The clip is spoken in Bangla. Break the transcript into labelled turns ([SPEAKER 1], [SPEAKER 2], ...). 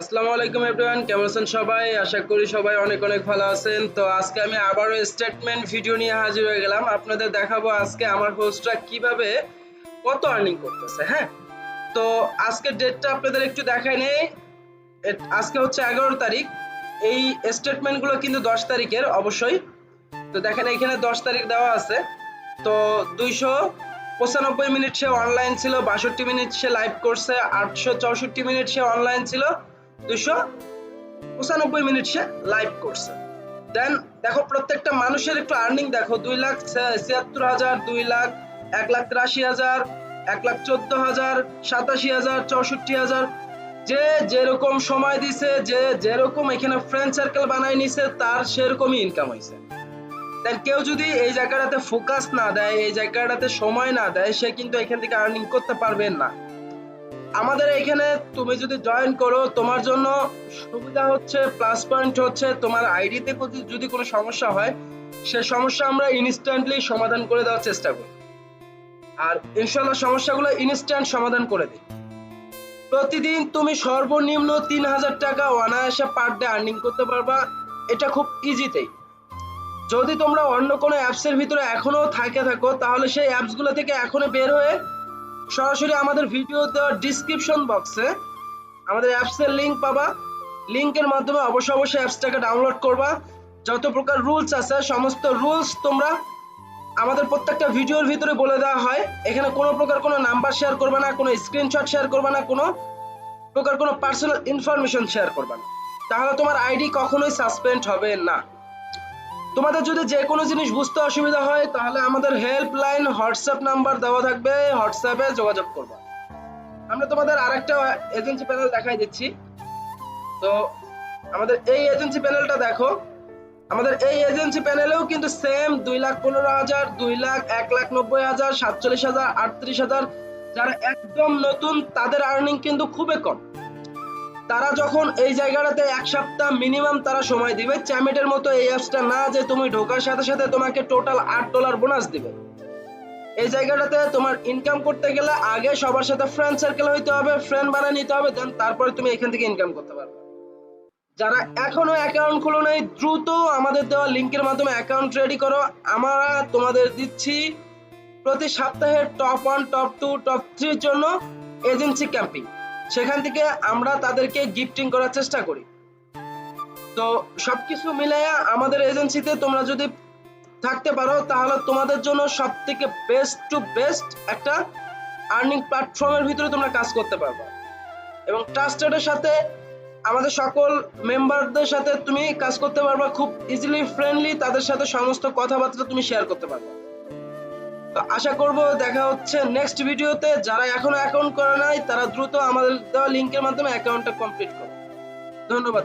[SPEAKER 1] আসসালামু আলাইকুম এভরিওয়ান, কেমন আছেন সবাই? আশা করি সবাই অনেক অনেক ভালো আছেন। তো আজকে আমি আবারও স্টেটমেন্ট ভিডিও নিয়ে হাজির হয়ে গেলাম। আপনাদের দেখাবো আজকে আমার হোস্টরা কিভাবে কত আর্নিং করতেছে। হ্যাঁ, তো আজকের ডেটটা আপনাদের একটু দেখাই নেই। আজকে হচ্ছে 11 তারিখ। এই স্টেটমেন্টগুলো কিন্তু 10 তারিখের অবশ্যই। তো দেখেন এখানে 10 তারিখ দেওয়া আছে। তো 295 মিনিট সে অনলাইন ছিল, 62 মিনিট সে লাইভ করছে, 864 মিনিট সে অনলাইন ছিল, 295 মিনিট সে লাইভ করছে। দেন দেখো প্রত্যেকটা মানুষের একটু আর্নিং দেখো, 2,76,000, 2,00,000, 1,83,000, 1,14,000, 87,000, 64,000। যে যেরকম সময় দিছে, যে যেরকম এখানে ফ্রেন্ড সার্কেল বানাই নিছে, তার সেরকমই ইনকাম হয়েছে। দেন কেউ যদি এই জায়গাটাতে ফোকাস না দেয়, এই জায়গাটাতে সময় না দেয়, সে কিন্তু এখান থেকে আর্নিং করতে পারবে না। আমাদের এখানে তুমি যদি জয়েন করো, তোমার জন্য সুবিধা হচ্ছে, প্লাস পয়েন্ট হচ্ছে, তোমার আইডিতে যদি কোনো সমস্যা হয়, সে সমস্যা আমরা ইনস্ট্যান্টলি সমাধান করে দেওয়ার চেষ্টা করি। আর ইনশাল্লাহ সমস্যাগুলো ইনস্ট্যান্ট সমাধান করে দিই। প্রতিদিন তুমি সর্বনিম্ন 3,000 টাকা অনায়াসে পার ডে আর্নিং করতে পারবা, এটা খুব ইজিতেই। যদি তোমরা অন্য কোনো অ্যাপসের ভিতরে এখনো থাকো, তাহলে সেই অ্যাপসগুলো থেকে এখনই বের হয়ে সরাসরি আমাদের ভিডিও দেওয়ার ডিসক্রিপশন বক্সে আমাদের অ্যাপসের লিঙ্ক পাবা। লিঙ্কের মাধ্যমে অবশ্যই অ্যাপসটাকে ডাউনলোড করবা। যত প্রকার রুলস আছে সমস্ত রুলস তোমরা আমাদের প্রত্যেকটা ভিডিওর ভিতরে বলে দেওয়া হয়। এখানে কোনো প্রকার কোনো নাম্বার শেয়ার করবে না, কোনো স্ক্রিনশট শেয়ার করবে না, কোনো প্রকার কোনো পার্সোনাল ইনফরমেশন শেয়ার করবে না, তাহলে তোমার আইডি কখনোই সাসপেন্ড হবে না। তোমাদের যদি যে কোনো জিনিস বুঝতে অসুবিধা হয়, তাহলে আমাদের হেল্পলাইন হোয়াটসঅ্যাপ নাম্বার দেওয়া থাকবে, হোয়াটসঅ্যাপে যোগাযোগ করবা। আমরা তোমাদের আরেকটা এজেন্সি প্যানেল দেখাই দিচ্ছি। তো আমাদের এই এজেন্সি প্যানেলটা দেখো। আমাদের এই এজেন্সি প্যানেলেও কিন্তু সেম 2,15,000, 2,00,000, 1,90,000, 47,000, 38,000। যারা একদম নতুন তাদের আর্নিং কিন্তু খুবই কম। তারা যখন এই জায়গাটাতে এক সপ্তাহ মিনিমাম তারা সময় দিবে। চ্যামেটের মতো এই অ্যাপসটা না যে তুমি ঢোকার সাথে সাথে তোমাকে টোটাল $8 বোনাস দিবে। এই জায়গাটাতে তোমার ইনকাম করতে গেলে আগে সবার সাথে ফ্রেন্ড সার্কেল হইতে হবে, ফ্রেন্ড বানিয়ে নিতে হবে, দেন তারপরে তুমি এখান থেকে ইনকাম করতে পারবে। যারা এখনো অ্যাকাউন্ট খোলো নাই, দ্রুত আমাদের দেওয়া লিঙ্কের মাধ্যমে অ্যাকাউন্ট রেডি করো। আমরা তোমাদের দিচ্ছি প্রতি সপ্তাহে টপ 1, টপ 2, টপ 3 এর জন্য এজেন্সি ক্যাম্পিং। সেখান থেকে আমরা তাদেরকে গিফটিং করার চেষ্টা করি। তো সবকিছু মিলাইয়া আমাদের এজেন্সিতে তোমরা যদি থাকতে পারো, তাহলে তোমাদের জন্য সব থেকে বেস্ট টু বেস্ট একটা আর্নিং প্ল্যাটফর্মের ভিতরে তোমরা কাজ করতে পারবে এবং ট্রাস্টেডের সাথে আমাদের সকল মেম্বারদের সাথে তুমি কাজ করতে পারবা খুব ইজিলি, ফ্রেন্ডলি। তাদের সাথে সমস্ত কথাবার্তা তুমি শেয়ার করতে পারবে। তো আশা করব দেখা হচ্ছে নেক্সট ভিডিওতে। যারা এখনো অ্যাকাউন্ট করে নাই, তারা দ্রুত আমাদের দেওয়া লিঙ্কের মাধ্যমে অ্যাকাউন্টটা কমপ্লিট করো। ধন্যবাদ।